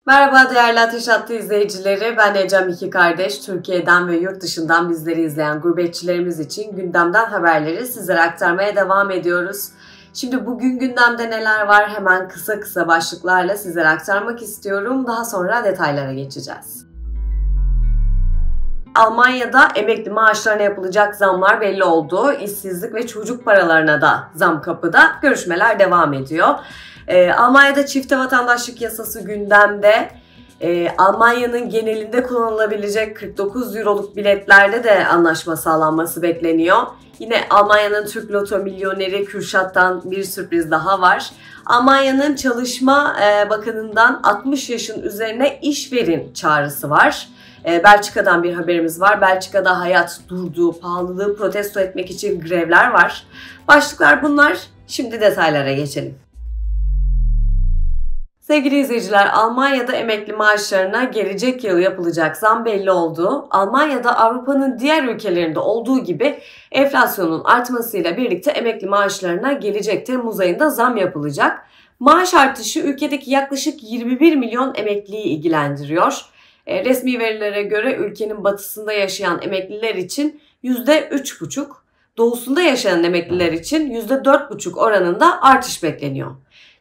Merhaba değerli Ateş Hattı izleyicileri, ben Ecem İki Kardeş. Türkiye'den ve yurt dışından bizleri izleyen gurbetçilerimiz için gündemden haberleri sizlere aktarmaya devam ediyoruz. Şimdi bugün gündemde neler var hemen kısa kısa başlıklarla sizlere aktarmak istiyorum. Daha sonra detaylara geçeceğiz. Almanya'da emekli maaşlarına yapılacak zamlar belli oldu. İşsizlik ve çocuk paralarına da zam kapıda. Görüşmeler devam ediyor. Almanya'da çifte vatandaşlık yasası gündemde. Almanya'nın genelinde kullanılabilecek 49 euroluk biletlerde de anlaşma sağlanması bekleniyor. Yine Almanya'nın Türk Loto milyoneri Kürşat'tan bir sürpriz daha var. Almanya'nın Çalışma Bakanı'ndan 60 yaşın üzerine iş verin çağrısı var. Belçika'dan bir haberimiz var. Belçika'da hayat durdu, pahalılığı protesto etmek için grevler var. Başlıklar bunlar. Şimdi detaylara geçelim. Sevgili izleyiciler, Almanya'da emekli maaşlarına gelecek yıl yapılacak zam belli oldu. Almanya'da Avrupa'nın diğer ülkelerinde olduğu gibi enflasyonun artmasıyla birlikte emekli maaşlarına gelecek Temmuz ayında zam yapılacak. Maaş artışı ülkedeki yaklaşık 21 milyon emekliyi ilgilendiriyor. Resmi verilere göre ülkenin batısında yaşayan emekliler için %3,5, doğusunda yaşayan emekliler için %4,5 oranında artış bekleniyor.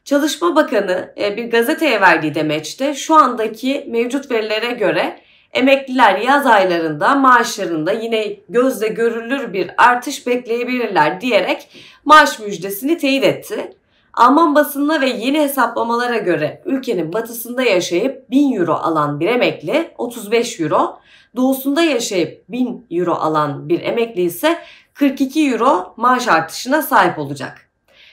Çalışma Bakanı bir gazeteye verdiği demeçte şu andaki mevcut verilere göre emekliler yaz aylarında maaşlarında yine gözle görülür bir artış bekleyebilirler diyerek maaş müjdesini teyit etti. Alman basınına ve yeni hesaplamalara göre ülkenin batısında yaşayıp 1000 euro alan bir emekli 35 euro, doğusunda yaşayıp 1000 euro alan bir emekli ise 42 euro maaş artışına sahip olacak.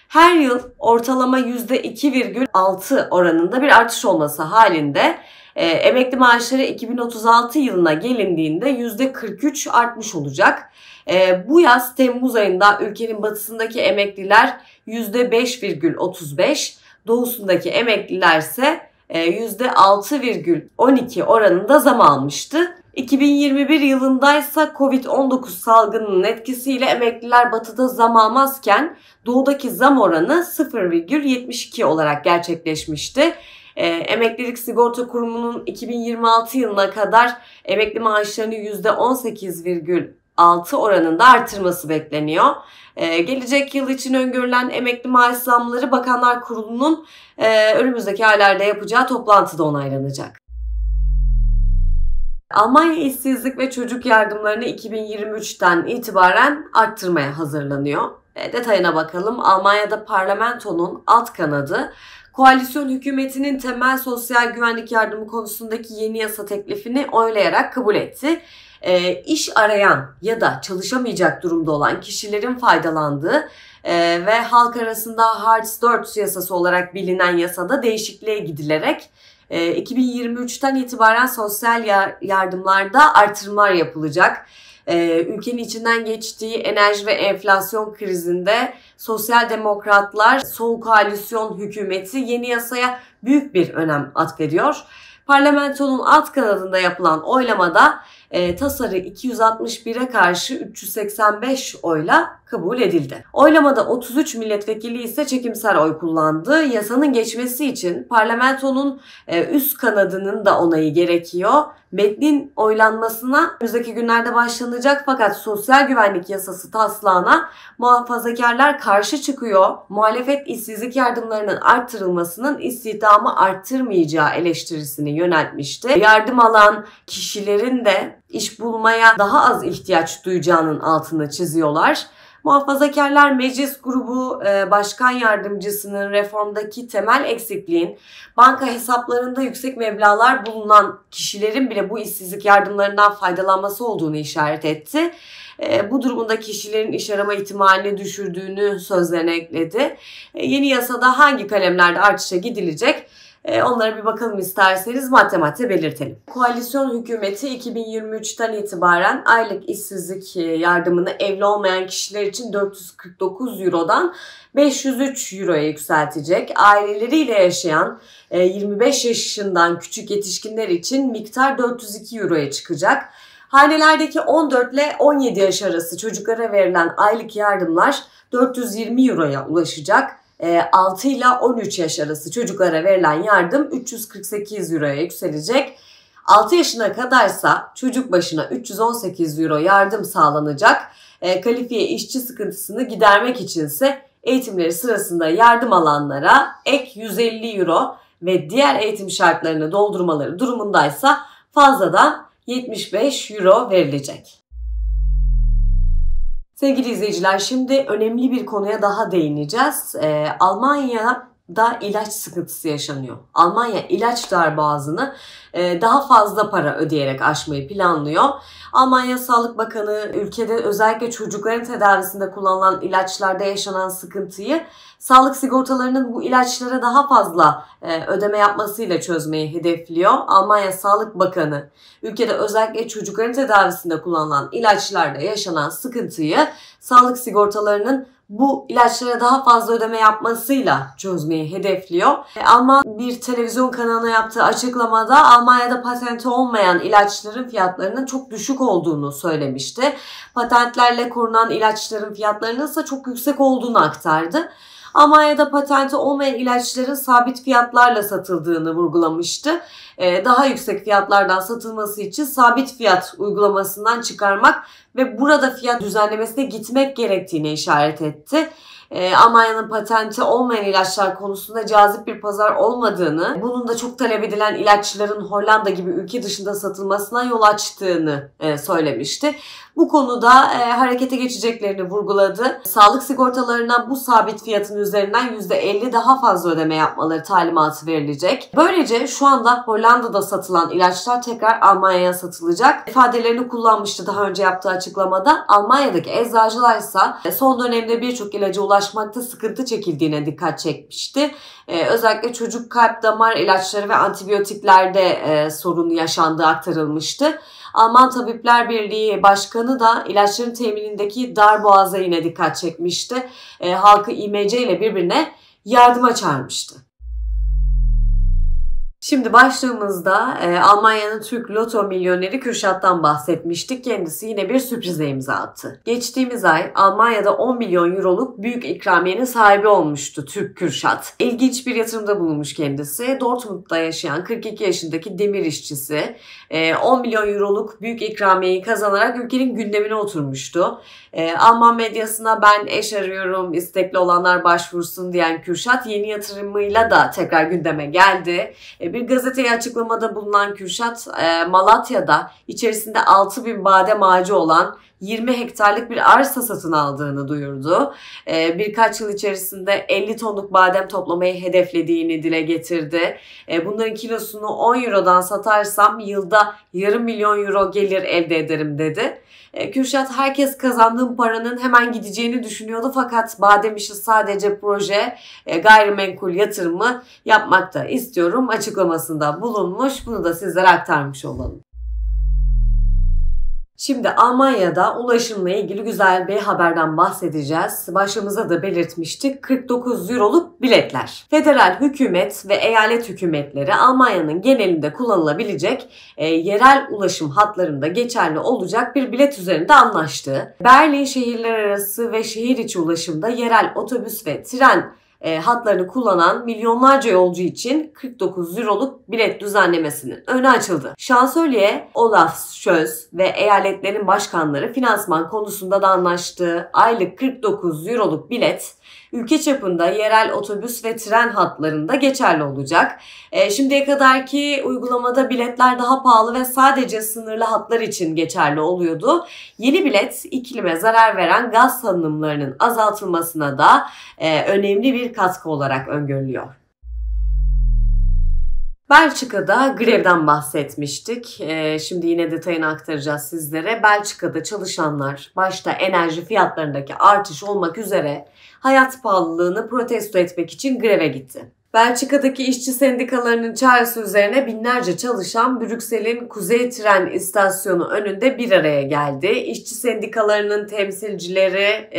Her yıl ortalama %2,6 oranında bir artış olması halinde emekli maaşları 2036 yılına gelindiğinde %43 artmış olacak. Bu yaz Temmuz ayında ülkenin batısındaki emekliler %5,35, doğusundaki emekliler ise %6,12 oranında zam almıştı. 2021 yılındaysa Covid-19 salgınının etkisiyle emekliler batıda zam almazken doğudaki zam oranı 0,72 olarak gerçekleşmişti. Emeklilik Sigorta Kurumu'nun 2026 yılına kadar emekli maaşlarını %18,6 oranında artırması bekleniyor. Gelecek yıl için öngörülen emekli maaş zamları Bakanlar Kurulu'nun önümüzdeki aylarda yapacağı toplantıda onaylanacak. Almanya işsizlik ve çocuk yardımlarını 2023'ten itibaren arttırmaya hazırlanıyor. Detayına bakalım. Almanya'da parlamentonun alt kanadı koalisyon hükümetinin temel sosyal güvenlik yardımı konusundaki yeni yasa teklifini oylayarak kabul etti. İş arayan ya da çalışamayacak durumda olan kişilerin faydalandığı ve halk arasında Hartz IV yasası olarak bilinen yasada değişikliğe gidilerek 2023'ten itibaren sosyal yardımlarda artırımlar yapılacak. Ülkenin içinden geçtiği enerji ve enflasyon krizinde Sosyal Demokratlar Sol Koalisyon hükümeti yeni yasaya büyük bir önem atfediyor. Parlamentonun alt kanadında yapılan oylamada tasarı 261'e karşı 385 oyla kabul edildi. Oylamada 33 milletvekili ise çekimser oy kullandı. Yasanın geçmesi için parlamentonun üst kanadının da onayı gerekiyor. Metnin oylanmasına önümüzdeki günlerde başlanacak fakat sosyal güvenlik yasası taslağına muhafazakarlar karşı çıkıyor. Muhalefet işsizlik yardımlarının arttırılmasının istihdamı arttırmayacağı eleştirisini yöneltmişti. Yardım alan kişilerin de iş bulmaya daha az ihtiyaç duyacağının altını çiziyorlar. Muhafazakarlar Meclis Grubu Başkan Yardımcısının reformdaki temel eksikliğin banka hesaplarında yüksek meblağlar bulunan kişilerin bile bu işsizlik yardımlarından faydalanması olduğunu işaret etti. Bu durumda kişilerin iş arama ihtimalini düşürdüğünü sözlerine ekledi. Yeni yasada hangi kalemlerde artışa gidilecek? Onlara bir bakalım isterseniz madde belirtelim. Koalisyon hükümeti 2023'ten itibaren aylık işsizlik yardımını evli olmayan kişiler için 449 Euro'dan 503 Euro'ya yükseltecek. Aileleriyle yaşayan 25 yaşından küçük yetişkinler için miktar 402 Euro'ya çıkacak. Hanelerdeki 14 ile 17 yaş arası çocuklara verilen aylık yardımlar 420 Euro'ya ulaşacak. 6 ile 13 yaş arası çocuklara verilen yardım 348 euroya yükselecek. 6 yaşına kadarsa çocuk başına 318 euro yardım sağlanacak. Kalifiye işçi sıkıntısını gidermek içinse eğitimleri sırasında yardım alanlara ek 150 euro ve diğer eğitim şartlarını doldurmaları durumundaysa fazladan 75 euro verilecek. Sevgili izleyiciler, şimdi önemli bir konuya daha değineceğiz. Almanya'da ilaç sıkıntısı yaşanıyor. Almanya ilaç darboğazını daha fazla para ödeyerek aşmayı planlıyor. Almanya Sağlık Bakanı ülkede özellikle çocukların tedavisinde kullanılan ilaçlarda yaşanan sıkıntıyı sağlık sigortalarının bu ilaçlara daha fazla ödeme yapmasıyla çözmeyi hedefliyor. Almanya Sağlık Bakanı ülkede özellikle çocukların tedavisinde kullanılan ilaçlarda yaşanan sıkıntıyı sağlık sigortalarının bu ilaçlara daha fazla ödeme yapmasıyla çözmeyi hedefliyor. Alman bir televizyon kanalına yaptığı açıklamada Almanya'da patenti olmayan ilaçların fiyatlarının çok düşük olduğunu söylemişti. Patentlerle korunan ilaçların fiyatlarının ise çok yüksek olduğunu aktardı. Almanya'da patenti olmayan ilaçların sabit fiyatlarla satıldığını vurgulamıştı. Daha yüksek fiyatlardan satılması için sabit fiyat uygulamasından çıkarmak ve burada fiyat düzenlemesine gitmek gerektiğine işaret etti. Almanya'nın patenti olmayan ilaçlar konusunda cazip bir pazar olmadığını, bunun da çok talep edilen ilaçların Hollanda gibi ülke dışında satılmasına yol açtığını söylemişti. Bu konuda harekete geçeceklerini vurguladı. Sağlık sigortalarına bu sabit fiyatın üzerinden %50 daha fazla ödeme yapmaları talimatı verilecek. Böylece şu anda Hollanda'da satılan ilaçlar tekrar Almanya'ya satılacak ifadelerini kullanmıştı daha önce yaptığı açıklamada. Almanya'daki eczacılar ise son dönemde birçok ilaca ulaşmakta sıkıntı çekildiğine dikkat çekmişti. Özellikle çocuk kalp damar ilaçları ve antibiyotiklerde sorun yaşandığı aktarılmıştı. Alman Tabipler Birliği Başkanı da ilaçların teminindeki darboğaza yine dikkat çekmişti. Halkı İMC ile birbirine yardıma çağırmıştı. Şimdi başlığımızda Almanya'nın Türk Loto milyoneri Kürşat'tan bahsetmiştik. Kendisi yine bir sürprize imza attı. Geçtiğimiz ay Almanya'da 10 milyon euroluk büyük ikramiyenin sahibi olmuştu Türk Kürşat. İlginç bir yatırımda bulunmuş kendisi. Dortmund'da yaşayan 42 yaşındaki demir işçisi 10 milyon euroluk büyük ikramiyeyi kazanarak ülkenin gündemine oturmuştu. Alman medyasına ben eş arıyorum, istekli olanlar başvursun diyen Kürşat yeni yatırımıyla da tekrar gündeme geldi. Bir gazeteye açıklamada bulunan Kürşat, Malatya'da içerisinde 6.000 badem ağacı olan 20 hektarlık bir arsa satın aldığını duyurdu. Birkaç yıl içerisinde 50 tonluk badem toplamayı hedeflediğini dile getirdi. Bunların kilosunu 10 eurodan satarsam yılda yarım milyon euro gelir elde ederim dedi. Kürşat, herkes kazandığım paranın hemen gideceğini düşünüyordu fakat badem işi sadece proje, gayrimenkul yatırımı yapmakta istiyorum açıklamasında bulunmuş. Bunu da sizlere aktarmış olalım. Şimdi Almanya'da ulaşımla ilgili güzel bir haberden bahsedeceğiz. Başlığımızda da belirtmiştik. 49 euroluk biletler. Federal hükümet ve eyalet hükümetleri Almanya'nın genelinde kullanılabilecek yerel ulaşım hatlarında geçerli olacak bir bilet üzerinde anlaştı. Berlin şehirler arası ve şehir içi ulaşımda yerel otobüs ve tren hatlarını kullanan milyonlarca yolcu için 49 euroluk bilet düzenlemesinin önü açıldı. Şansölye Olaf Scholz ve eyaletlerin başkanları finansman konusunda da anlaştı. Aylık 49 euroluk bilet ülke çapında yerel otobüs ve tren hatlarında geçerli olacak. Şimdiye kadarki uygulamada biletler daha pahalı ve sadece sınırlı hatlar için geçerli oluyordu. Yeni bilet iklime zarar veren gaz salınımlarının azaltılmasına da önemli bir katkı olarak öngörülüyor. Belçika'da grevden bahsetmiştik. Şimdi yine detayını aktaracağız sizlere. Belçika'da çalışanlar başta enerji fiyatlarındaki artış olmak üzere hayat pahalılığını protesto etmek için greve gitti. Belçika'daki işçi sendikalarının çağrısı üzerine binlerce çalışan Brüksel'in Kuzey Tren İstasyonu önünde bir araya geldi. İşçi sendikalarının temsilcileri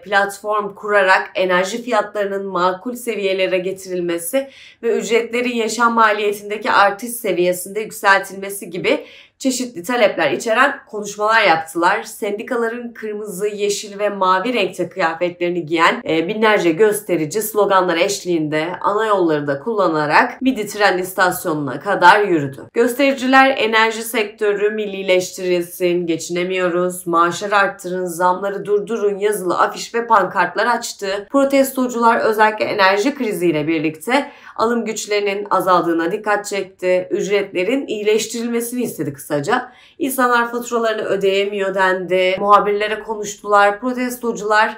platform kurarak enerji fiyatlarının makul seviyelere getirilmesi ve ücretlerin yaşam maliyetindeki artış seviyesinde yükseltilmesi gibi çeşitli talepler içeren konuşmalar yaptılar. Sendikaların kırmızı, yeşil ve mavi renkte kıyafetlerini giyen binlerce gösterici sloganlar eşliğinde ana yolları da kullanarak Midi tren istasyonuna kadar yürüdü. Göstericiler enerji sektörü millileştirilsin, geçinemiyoruz, maaşları arttırın, zamları durdurun yazılı afiş ve pankartlar açtı. Protestocular özellikle enerji kriziyle birlikte alım güçlerinin azaldığına dikkat çekti. Ücretlerin iyileştirilmesini istedi kısaca. İnsanlar faturalarını ödeyemiyor dendi. Muhabirlere konuştular. Protestocular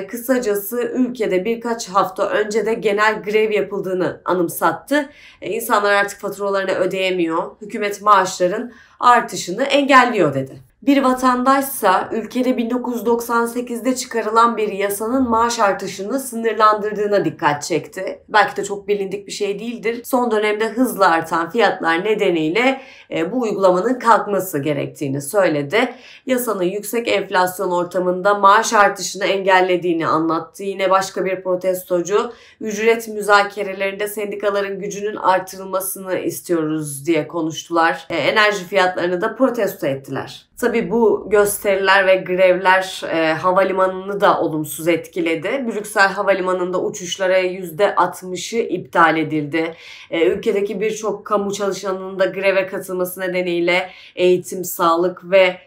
kısacası ülkede birkaç hafta önce de genel grev yapıldığını anımsattı. İnsanlar artık faturalarını ödeyemiyor. Hükümet maaşların artışını engelliyor dedi. Bir vatandaşsa ülkede 1998'de çıkarılan bir yasanın maaş artışını sınırlandırdığına dikkat çekti. Belki de çok bilindik bir şey değildir. Son dönemde hızla artan fiyatlar nedeniyle bu uygulamanın kalkması gerektiğini söyledi. Yasanın yüksek enflasyon ortamında maaş artışını engellediğini anlattı. Yine başka bir protestocu ücret müzakerelerinde sendikaların gücünün artırılmasını istiyoruz diye konuştular. Enerji fiyatlarını da protesto ettiler. Tabii bu gösteriler ve grevler havalimanını da olumsuz etkiledi. Brüksel Havalimanı'nda uçuşlara %60'ı iptal edildi. Ülkedeki birçok kamu çalışanının da greve katılması nedeniyle eğitim, sağlık ve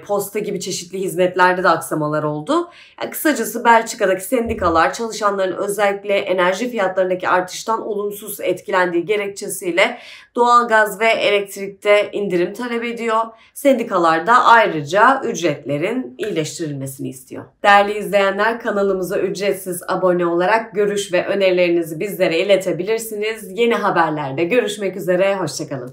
posta gibi çeşitli hizmetlerde de aksamalar oldu. Yani kısacası Belçika'daki sendikalar çalışanların özellikle enerji fiyatlarındaki artıştan olumsuz etkilendiği gerekçesiyle doğalgaz ve elektrikte indirim talep ediyor. Sendikalar da ayrıca ücretlerin iyileştirilmesini istiyor. Değerli izleyenler, kanalımıza ücretsiz abone olarak görüş ve önerilerinizi bizlere iletebilirsiniz. Yeni haberlerde görüşmek üzere, hoşça kalın.